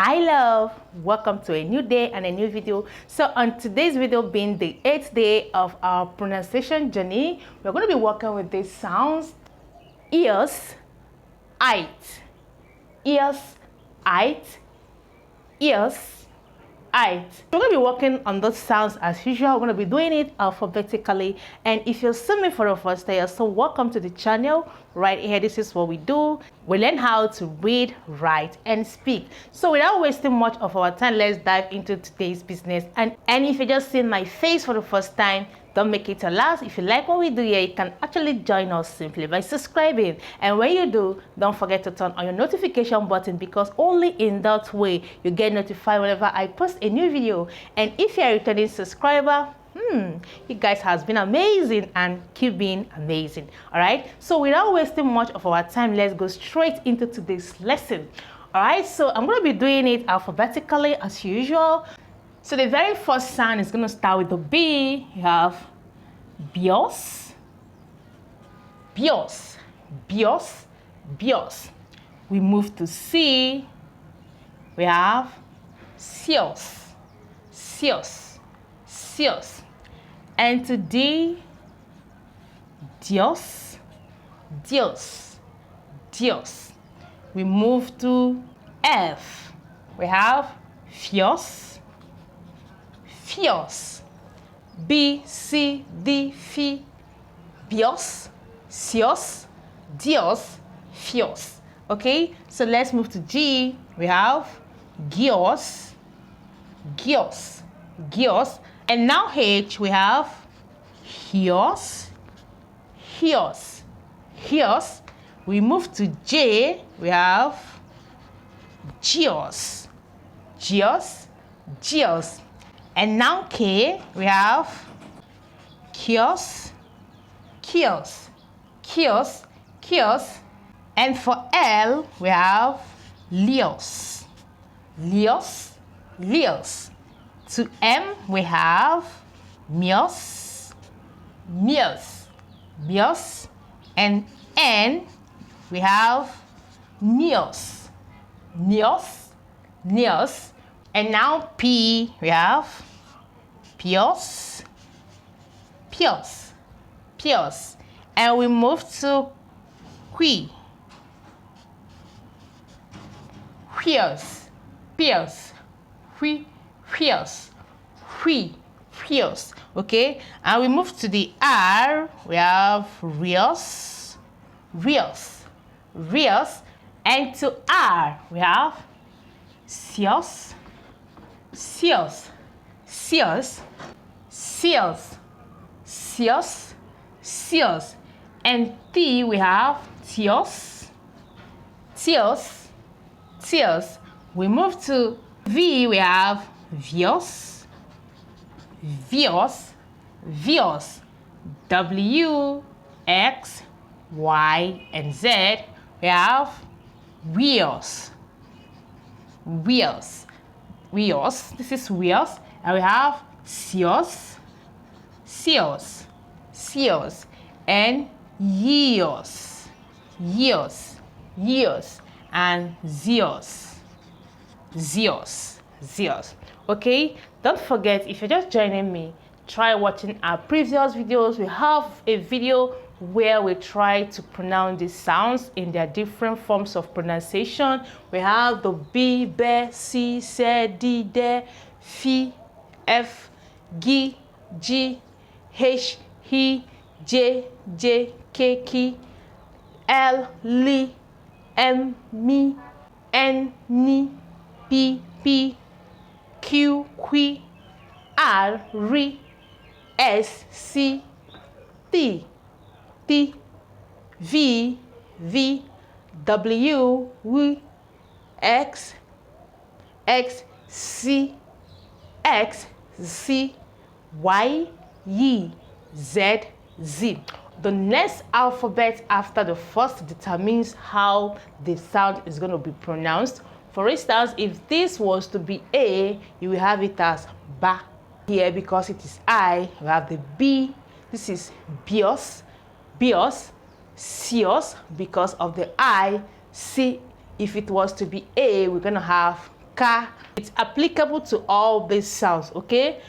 Hi love, welcome to a new day and a new video. So on today's video, being the 8th day of our pronunciation journey, we're going to be working with these sounds: ears, it, ears, it, ears, it. We're going to be working on those sounds as usual. We're going to be doing it alphabetically. And if you're seeing me for the first time, so welcome to the channel. Right here, this is what we do. We learn how to read, write, and speak. So without wasting much of our time, let's dive into today's business. And if you're just seeing my face for the first time, don't make it your last. If you like what we do here, you can actually join us simply by subscribing. And when you do, don't forget to turn on your notification button, because only in that way you get notified whenever I post a new video. And if you're a returning subscriber, you guys has been amazing and keep being amazing. All right, so without wasting much of our time, let's go straight into today's lesson. All right, so I'm going to be doing it alphabetically as usual. So the very first sound is going to start with the B. You have bios, bios, bios, bios. We move to C. We have sios, sios, sios. And to D, dios, dios, dios. We move to F. We have fios, fios. B, C, D, fi, bios, sios, dios, fios. Okay, so let's move to G. We have gios, gios, gios. And now H, we have hios, hios, hios. We move to J, we have geos, geos, geos. And now K, we have kios, kios, kios, kios. And for L, we have lios, lios, lios. To M, we have mios, mios, mios. And N, we have nios, nios, nios. And now P, we have pios, pios, pios. And we move to qui, pios, pios, qui, pios, qui, pios. Okay, and we move to the R. We have rios, rios, rios. And to R, we have sios, sios, sios, sios, sios, sios. And T, we have tios, tios, tios. We move to V, we have vios, vios, vios. W, X, Y, and Z, we have wheels, wheels, wheels. This is wheels. And we have sios, sios, sios. And yeos, yeos, yeos. And zios, zios, zios. Okay, don't forget, if you're just joining me, try watching our previous videos. We have a video where we try to pronounce these sounds in their different forms of pronunciation. We have the B, B, C, C, D, D, F, F, G, G, H, H, J, J, K, K, L, L, M, M, N, N, P, P, Q, Q, R, R, S, C, T, T, V, V, W, W, X, X, C, X, C, Y, Y, Z, Z. The next alphabet after the first determines how the sound is going to be pronounced. For instance, if this was to be A, you will have it as ba. Here, because it is I, you have the B. This is bios, bios, sios, because of the I. C, if it was to be A, we're going to have ka. It's applicable to all these sounds, okay?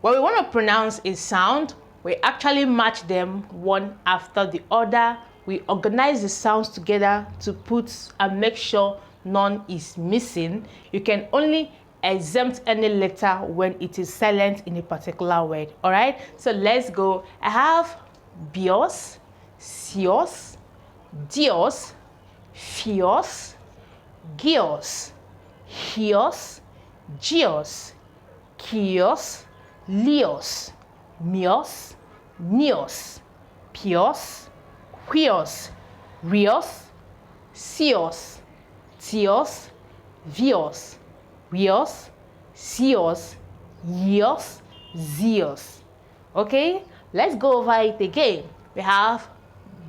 When we want to pronounce a sound, we actually match them one after the other. We organize the sounds together to put and make sure none is missing. You can only exempt any letter when it is silent in a particular word. All right, so let's go. I have bios, sios, dios, fios, gios, hios, gios, kios, lios, mios, nios, pios, huios, rios, sios, tios, vios, rios, sios, yios, zios. Okay, let's go over it again. We have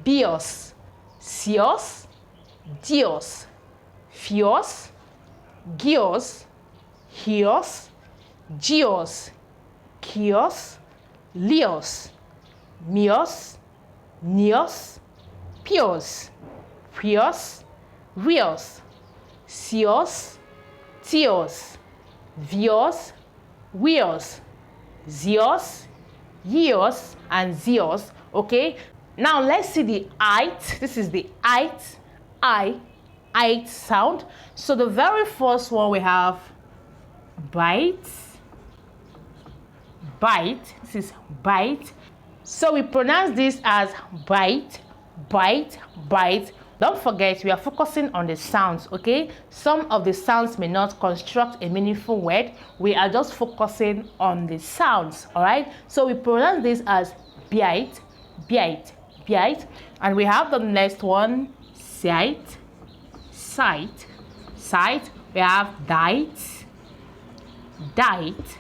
bios, sios, dios, fios, gios, hios, gios, kios, lios, mios, nios, pios, prios, rios, sios, tios, vios, wios, zios, yios, and zios. Okay, now let's see the it. This is the it sound. So the very first one we have bite, bite. This is bite. So we pronounce this as bite, bite, bite. Don't forget, we are focusing on the sounds, okay? Some of the sounds may not construct a meaningful word. We are just focusing on the sounds, all right? So we pronounce this as bite, bite, bite. And we have the next one, sight, sight, sight. We have diet, diet,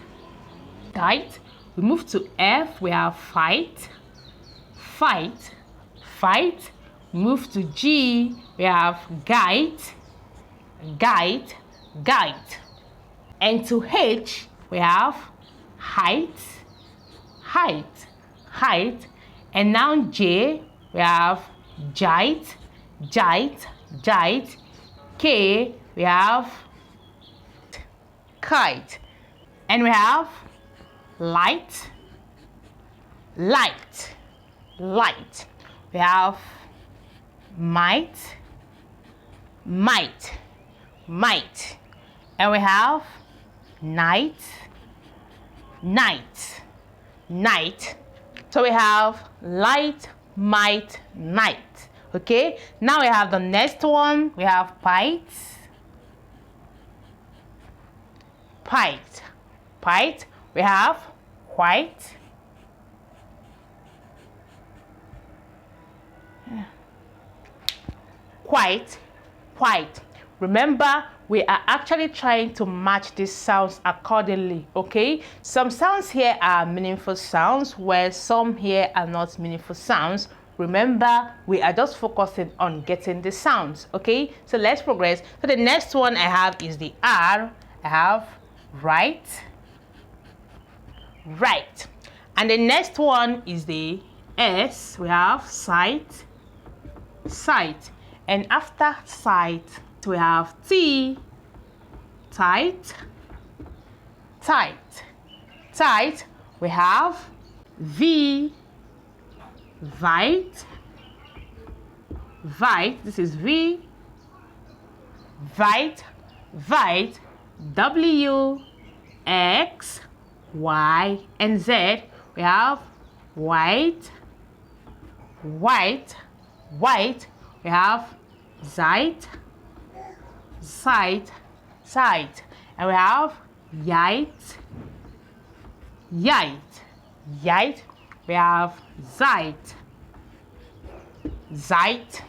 diet. We move to F, we have fight, fight, fight. Move to G, we have guide, guide, guide. And to H, we have height, height, height. And now J, we have giant, giant, giant. K, we have kite. And we have light, light, light. We have might, might, might. And we have night, night, night. So we have light, might, night. Okay, now we have the next one. We have pite, pite, pite. We have white, white, white. Remember, we are actually trying to match these sounds accordingly, okay? Some sounds here are meaningful sounds, where some here are not meaningful sounds. Remember, we are just focusing on getting the sounds, okay? So let's progress. So the next one I have is the R. I have right, right. And the next one is the S. We have sight, sight. And after sight, we have T, tight, tight, tight. We have V, vite, vite. This is V, vite, vite. W, X, Y, and Z. We have white, white, white. We have sight, sight, sight. And we have yite, yite, yite. We have sight, sight,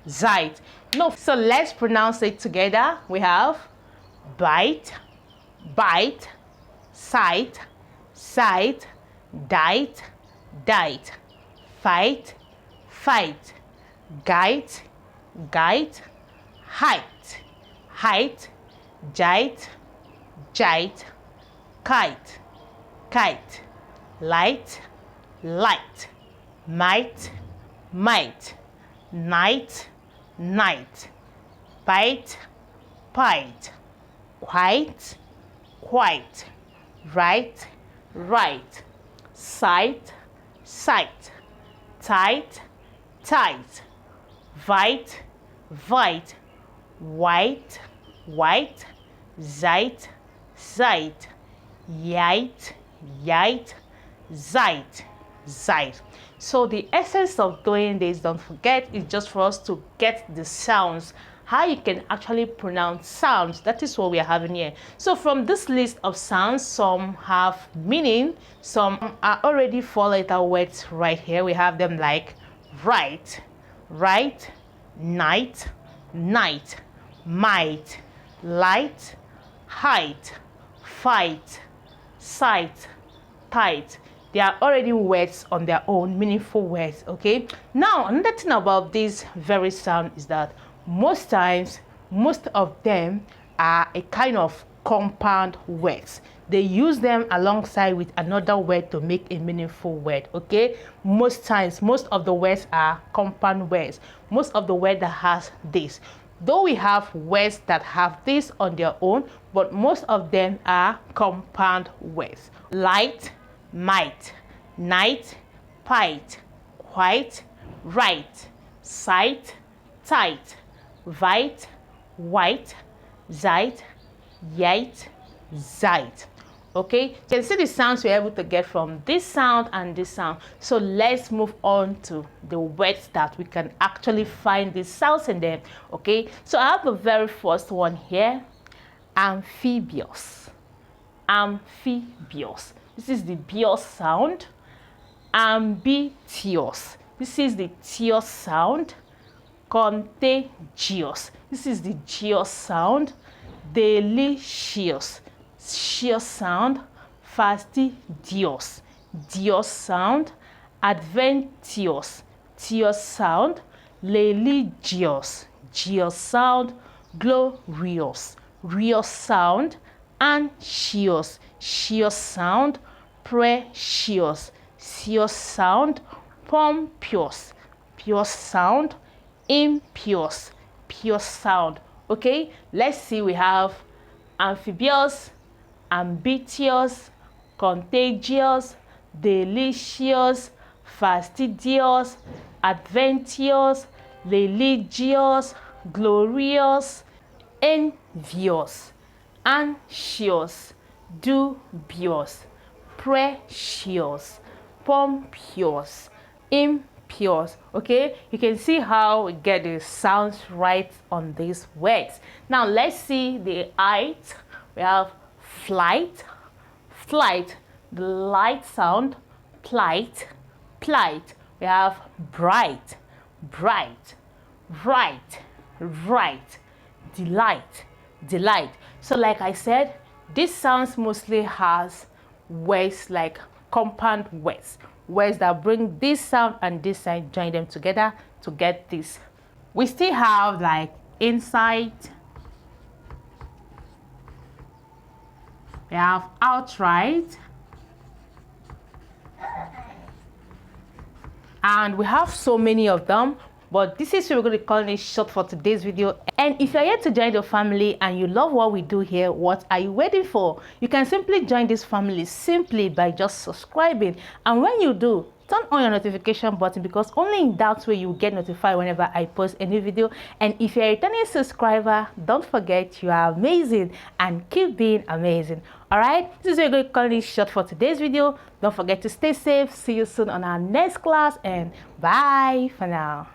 sight. No, so let's pronounce it together. We have bite, bite, sight, sight, diet, diet, fight, fight, guide, guide, height, height, giant, giant, kite, kite, light, light, might, might, night, night, bite, bite, quite, quite, right, right, sight, sight, tight, tight, vite, vite, white, white, zeit, zeit, yite, yite, zeit, zeit. So the essence of doing this, don't forget, is just for us to get the sounds, how you can actually pronounce sounds. That is what we are having here. So from this list of sounds, some have meaning, some are already 4-letter words right here. We have them like right, right, night, night, might, light, height, fight, sight, tight. They are already words on their own, meaningful words. Okay, now another thing about this very sound is that most times, most of them are a kind of compound words. They use them alongside with another word to make a meaningful word. Okay, most times, most of the words are compound words. Most of the word that has this, though we have words that have this on their own, but most of them are compound words. Light, might, night, pight, quite, right, sight, tight, vite, white, zeit, yite, zeit. Okay, you can see the sounds we're able to get from this sound and this sound. So let's move on to the words that we can actually find these sounds in them. Okay, so I have the very first one here, amphibious. Amphibious. This is the bios sound. Ambitious. This is the tios sound. Contagious. This is the geos sound. Delicious. Sheer sound. Fastidious. Dios sound. Adventitious. Tios sound. Religious. Geos sound. Glorious. Rios sound. Anxious. Sheer sound. Precious. Seos sound. Pompous. Pure sound. Impious. Pure sound. Okay, let's see. We have amphibious, ambitious, contagious, delicious, fastidious, adventitious, religious, glorious, envious, anxious, dubious, precious, pompous, impure. Okay, you can see how we get the sounds right on these words. Now let's see the height. We have flight, flight, the light sound, plight, plight. We have bright, bright, right, right, delight, delight. So like I said, this sounds mostly has words like compound words, words that bring this sound and this sound, join them together to get this. We still have like insight, we have outright, and we have so many of them, but this is what we're going to call it short for today's video. And if you're yet to join the family and you love what we do here, what are you waiting for? You can simply join this family simply by just subscribing, and when you do, turn on your notification button, because only in that way you get notified whenever I post a new video. And if you're a returning subscriber, don't forget you are amazing and keep being amazing. All right, this is a good calling short for today's video. Don't forget to stay safe. See you soon on our next class, and bye for now.